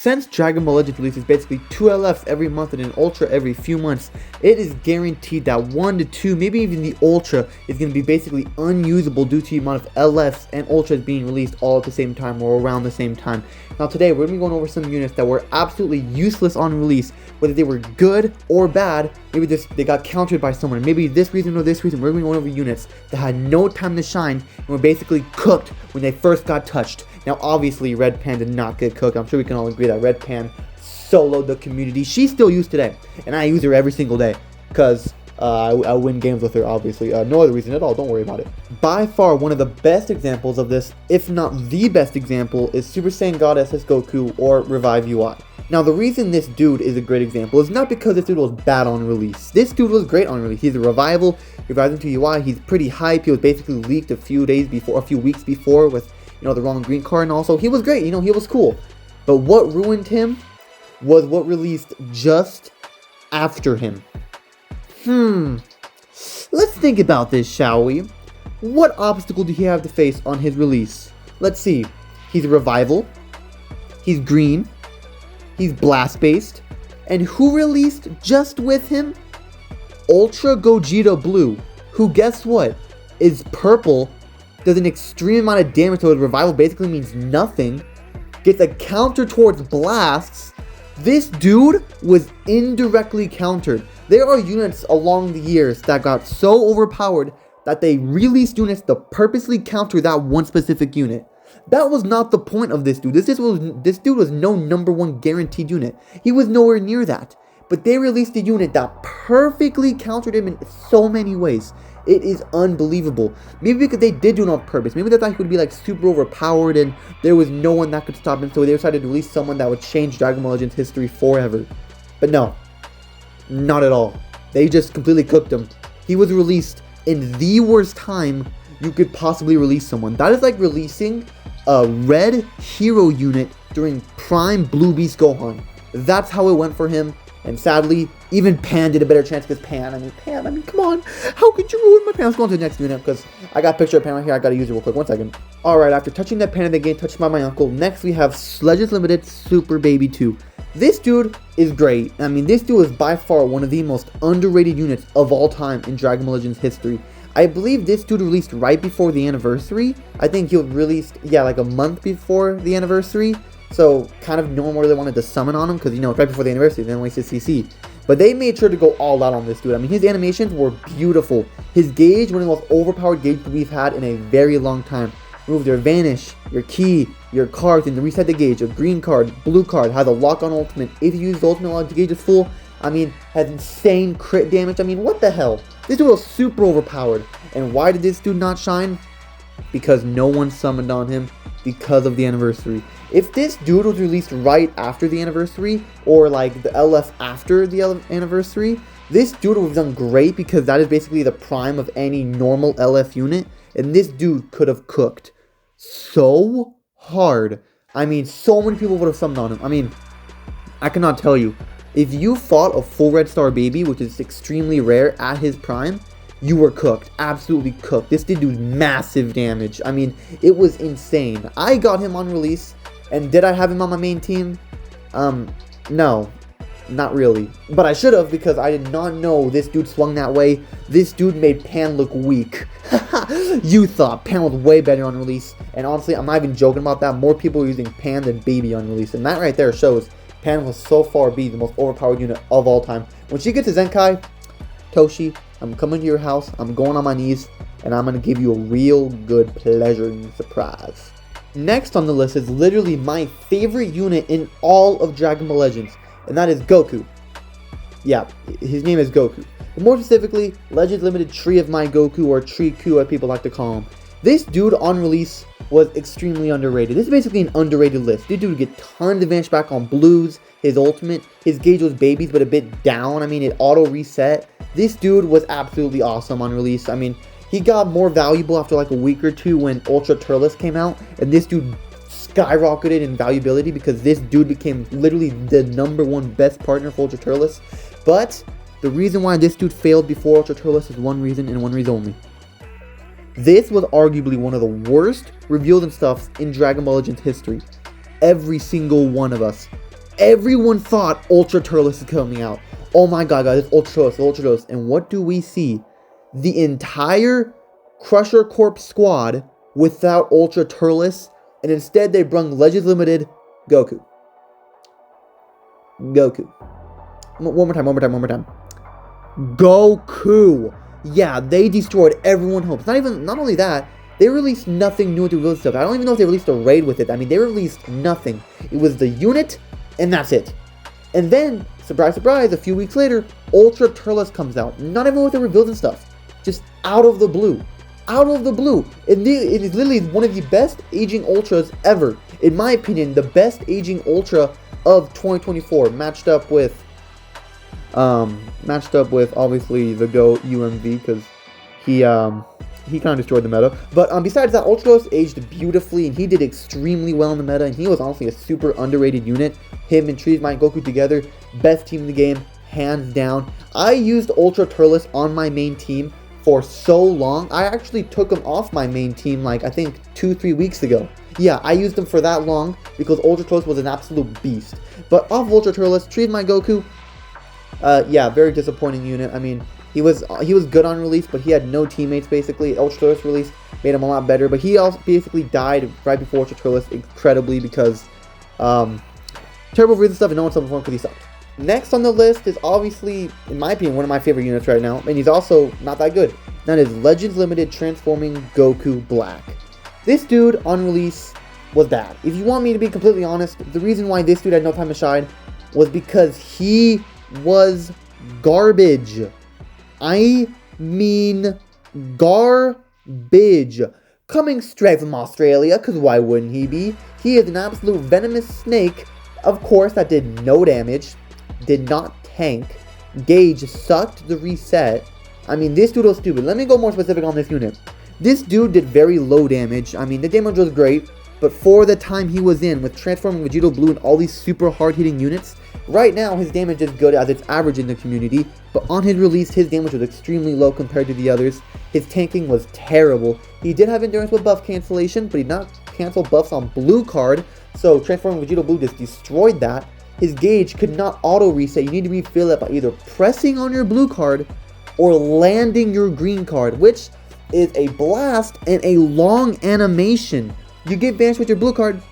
Since Dragon Ball Legends releases basically 2 LFs every month and an Ultra every few months, it is guaranteed that 1 to 2, maybe even the Ultra, is going to be basically unusable due to the amount of LFs and Ultras being released all at the same time or around the same time. Now today, we're going to be going over some units that were absolutely useless on release, whether they were good or bad. Maybe they got countered by someone, maybe this reason or this reason. We're going to be going over units that had no time to shine and were basically cooked when they first got touched. Now obviously Red Pan did not get cooked. I'm sure we can all agree that Red Pan soloed the community. She's still used today, and I use her every single day because I win games with her, obviously. No other reason at all, don't worry about it. By far one of the best examples of this, if not the best example, is Super Saiyan God SS Goku or Revive UI. Now the reason this dude is a great example is not because this dude was bad on release. This dude was great on release. He's a revival, revives into UI, he's pretty hype. He was basically leaked a few weeks before with, the wrong green card, and also he was great, he was cool. But what ruined him was what released just after him. Let's think about this, shall we? What obstacle did he have to face on his release? Let's see. He's a revival. He's green. He's blast based. And who released just with him? Ultra Gogeta Blue, who, guess what, is purple, does an extreme amount of damage, so his revival basically means nothing, gets a counter towards blasts. This dude was indirectly countered. There are units along the years that got so overpowered that they released units to purposely counter that one specific unit. That was not the point of this dude. This dude was no #1 guaranteed unit. He was nowhere near that. But they released a unit that perfectly countered him in so many ways. It is unbelievable. Maybe because they did do it on purpose. Maybe they thought he would be like super overpowered and there was no one that could stop him. So they decided to release someone that would change Dragon Ball Legends history forever. But no, not at all. They just completely cooked him. He was released in the worst time you could possibly release someone. That is like releasing a red hero unit during prime Blue Beast Gohan. That's how it went for him. And sadly, even Pan did a better chance because Pan, come on. How could you ruin my Pan? Let's go on to the next unit because I got a picture of Pan right here. I got to use it real quick. 1 second. Alright, after touching that Pan in the game, touched by my uncle, next we have Legends Limited Super Baby 2. This dude is great. This dude is by far one of the most underrated units of all time in Dragon Ball Legends history. I believe this dude released right before the anniversary. I think he was released, like a month before the anniversary. So, kind of no one really wanted to summon on him because, right before the anniversary, they didn't waste his CC. But they made sure to go all out on this dude. His animations were beautiful. His gauge, one of the most overpowered gauges we've had in a very long time. Remove your vanish, your key, your cards, and reset the gauge. A green card, blue card, has a lock-on ultimate. If you use the ultimate while the gauge is full, has insane crit damage. What the hell? This dude was super overpowered. And why did this dude not shine? Because no one summoned on him because of the anniversary. If this dude was released right after the anniversary, or like the LF after the anniversary, this dude would have done great because that is basically the prime of any normal LF unit, and this dude could have cooked so hard. So many people would have summoned on him. I cannot tell you. If you fought a full Red Star baby, which is extremely rare at his prime, you were cooked. Absolutely cooked. This did do massive damage. It was insane. I got him on release, and did I have him on my main team? No. Not really. But I should have, because I did not know this dude swung that way. This dude made Pan look weak. You thought Pan was way better on release. And honestly, I'm not even joking about that. More people are using Pan than Baby on release. And that right there shows Pan will so far be the most overpowered unit of all time. When she gets to Zenkai, Toshi, I'm coming to your house, I'm going on my knees, and I'm going to give you a real good pleasuring surprise. Next on the list is literally my favorite unit in all of Dragon Ball Legends, and that is Goku. Yeah, his name is Goku. But more specifically, Legends Limited Tree of My Goku, or Tree Ku as people like to call him. This dude on release was extremely underrated. This is basically an underrated list. This dude would get tons of advantage back on blues, his ultimate, his gauge was babies but a bit down. It auto reset. This dude was absolutely awesome on release. He got more valuable after like a week or two when Ultra Turles came out, and this dude skyrocketed in valuability because this dude became literally the #1 best partner for Ultra Turles. But the reason why this dude failed before Ultra Turles is one reason and one reason only. This was arguably one of the worst reveals and stuffs in Dragon Ball Legends history. Every single one of us everyone thought Ultra Turles is coming out. Oh my god, guys, it's Ultra Turles. And what do we see? The entire Crusher Corp squad without Ultra Turles, and instead they brung Legends Limited Goku. One more time. Goku. Yeah, they destroyed everyone's hopes. Not only that, they released nothing new to release stuff. I don't even know if they released a raid with it. I mean, they released nothing. It was the unit, and that's it. And then, surprise, surprise, a few weeks later, Ultra Turles comes out. Not even with the reveals and stuff. Just out of the blue. Out of the blue. It is literally one of the best aging Ultras ever. In my opinion, the best aging Ultra of 2024. Matched up with obviously the GOAT UMV, because he kind of destroyed the meta. But besides that, Ultra aged beautifully, and he did extremely well in the meta, and he was honestly a super underrated unit. Him and Trees Might Goku together, best team in the game, hands down. I used Ultra Turles on my main team for so long. I actually took him off my main team, like, I think 2-3 weeks ago. Yeah, I used him for that long because Ultra Turles was an absolute beast. But off Ultra Turles, Trees Might Goku, yeah, very disappointing unit. I mean, he was good on release, but he had no teammates basically. Ultra Turles release made him a lot better, but he also basically died right before Ultra Turles incredibly because terrible reason stuff, and no one saw him because he sucked. Next on the list is obviously, in my opinion, one of my favorite units right now, and he's also not that good. That is Legends Limited Transforming Goku Black. This dude on release was bad. If you want me to be completely honest, the reason why this dude had no time to shine was because he was garbage. I mean garbage. Coming straight from Australia, because why wouldn't he be? He is an absolute venomous snake, of course, that did no damage, did not tank, gauge sucked the reset. I mean, this dude was stupid. Let me go more specific on this unit. This dude did very low damage. I mean, the damage was great, but for the time he was in with transforming Vegito Blue and all these super hard-hitting units, right now his damage is good as it's average in the community, but on his release, his damage was extremely low compared to the others. His tanking was terrible. He did have endurance with buff cancellation, but he did not cancel buffs on blue card, so transforming Vegito Blue just destroyed that. His gauge could not auto-reset. You need to refill it by either pressing on your blue card or landing your green card, which is a blast and a long animation. You get vanished with your blue card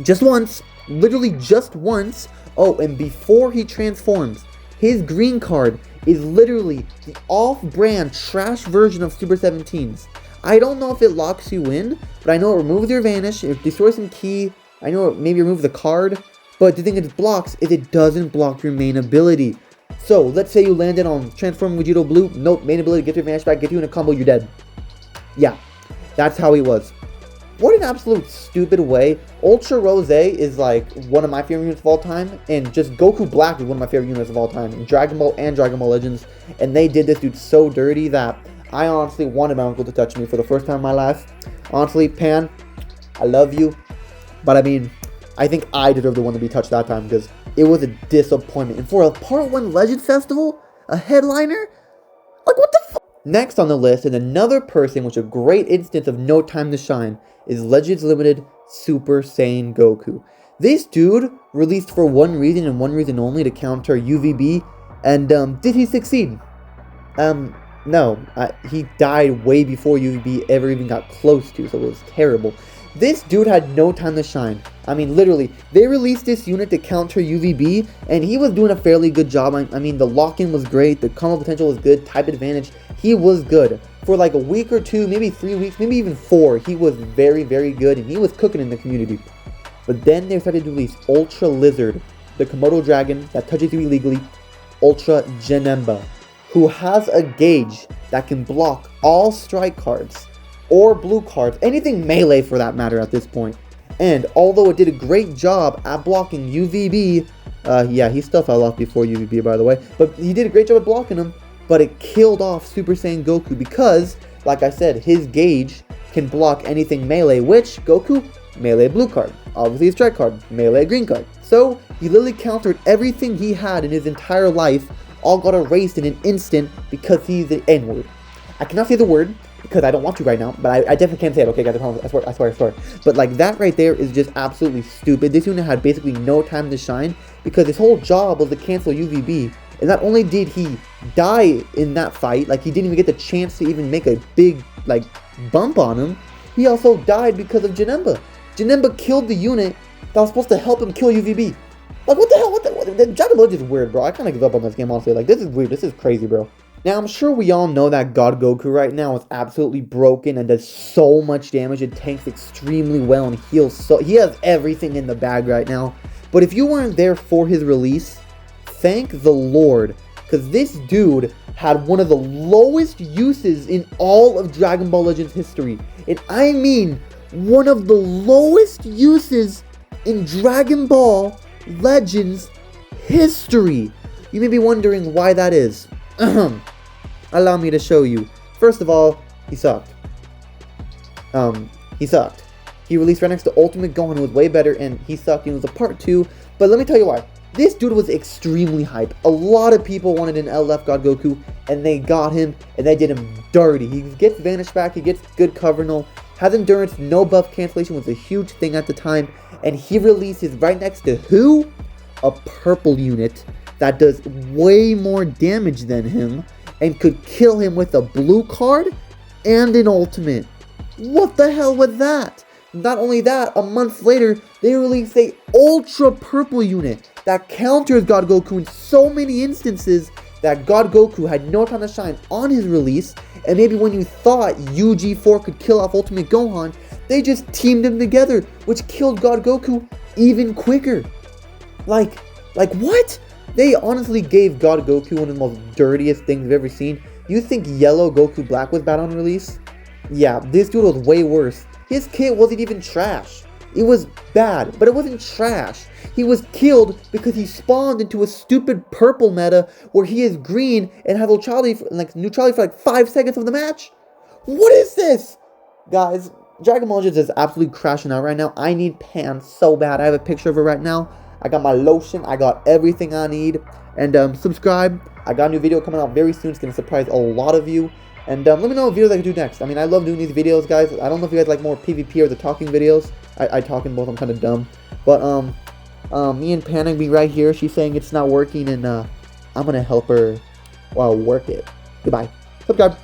just once, literally just once. Oh, and before he transforms, his green card is literally the off-brand trash version of Super 17s. I don't know if it locks you in, but I know it removes your vanish, it destroys some key, I know it maybe removes the card, but the thing it blocks is it doesn't block your main ability. So, let's say you landed on transforming Vegito Blue, nope, main ability, get your vanish back, get you in a combo, you're dead. Yeah, that's how he was. What an absolute stupid way. Ultra Rose is like one of my favorite units of all time, and just Goku Black is one of my favorite units of all time in Dragon Ball and Dragon Ball Legends, and they did this dude so dirty that I honestly wanted my uncle to touch me for the first time in my life. Honestly, Pan, I love you, but I mean, I think I deserve the one to be touched that time because it was a disappointment. And for a Part 1 Legends Festival, a headliner? Like, what the fuck? Next on the list, and another person which a great instance of no time to shine, is Legends Limited Super Saiyan Goku. This dude released for one reason and one reason only, to counter UVB, and did he succeed? No. He died way before UVB ever even got close to, so it was terrible. This dude had no time to shine. I mean, literally, they released this unit to counter UVB, and he was doing a fairly good job. I mean, the lock-in was great, the combo potential was good, type advantage, he was good. For like a week or two, maybe 3 weeks, maybe even 4, he was very, very good, and he was cooking in the community. But then they started to release Ultra Lizard, the Komodo dragon that touches you illegally, Ultra Janemba, who has a gauge that can block all strike cards, or blue cards, anything melee for that matter at this point. And although it did a great job at blocking UVB, yeah, he still fell off before UVB, by the way, but he did a great job at blocking him, but it killed off Super Saiyan Goku because, like I said, his gauge can block anything melee, which Goku, melee blue card, obviously a strike card, melee green card. So he literally countered everything he had in his entire life, all got erased in an instant because he's the N-word. I cannot say the word, because I don't want to right now, but I definitely can't say it, okay guys, I promise, I swear. But like, that right there is just absolutely stupid. This unit had basically no time to shine, because his whole job was to cancel UVB, and not only did he die in that fight, like he didn't even get the chance to even make a big, like, bump on him, he also died because of Janemba. Janemba killed the unit that was supposed to help him kill UVB. Like, what the hell, the Dragon Ball is weird, bro. I kind of give up on this game, honestly. Like, this is weird, this is crazy, bro. Now, I'm sure we all know that God Goku right now is absolutely broken and does so much damage and tanks extremely well and heals so... He has everything in the bag right now. But if you weren't there for his release, thank the Lord. Because this dude had one of the lowest uses in all of Dragon Ball Legends history. And I mean, one of the lowest uses in Dragon Ball Legends history. You may be wondering why that is. Allow me to show you. First of all, he sucked. He sucked. He released right next to Ultimate Gohan, who was way better, and he sucked. It was a part 2, but let me tell you why. This dude was extremely hyped. A lot of people wanted an LF God Goku, and they got him, and they did him dirty. He gets Vanish back, he gets good cover null, has endurance, no buff cancellation was a huge thing at the time, and he releases right next to who? A purple unit that does way more damage than him, and could kill him with a blue card and an ultimate. What the hell was that? Not only that, a month later, they released a ultra purple unit that counters God Goku in so many instances that God Goku had no time to shine on his release, and maybe when you thought UG4 could kill off Ultimate Gohan, they just teamed them together, which killed God Goku even quicker. Like what? They honestly gave God Goku one of the most dirtiest things I've ever seen. You think Yellow Goku Black was bad on release? Yeah, this dude was way worse. His kit wasn't even trash. It was bad, but it wasn't trash. He was killed because he spawned into a stupid purple meta where he is green and has neutrality for like 5 seconds of the match. What is this? Guys, Dragon Ball Legends is absolutely crashing out right now. I need Pan so bad. I have a picture of her right now. I got my lotion. I got everything I need. And subscribe. I got a new video coming out very soon. It's going to surprise a lot of you. And let me know what videos I can do next. I mean, I love doing these videos, guys. I don't know if you guys like more PvP or the talking videos. I talk in both. I'm kind of dumb. But me and Panic be right here. She's saying it's not working, and I'm going to help her work it. Goodbye. Subscribe.